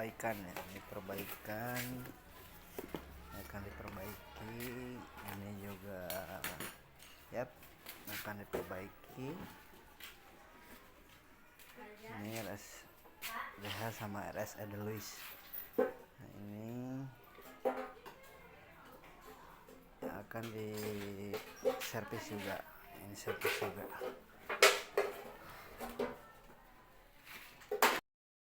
perbaikan ya, ini perbaikan akan diperbaiki, ini juga akan diperbaiki. Ini RS DH sama RS Edelweiss. Nah, ini akan di servis juga, ini servis juga.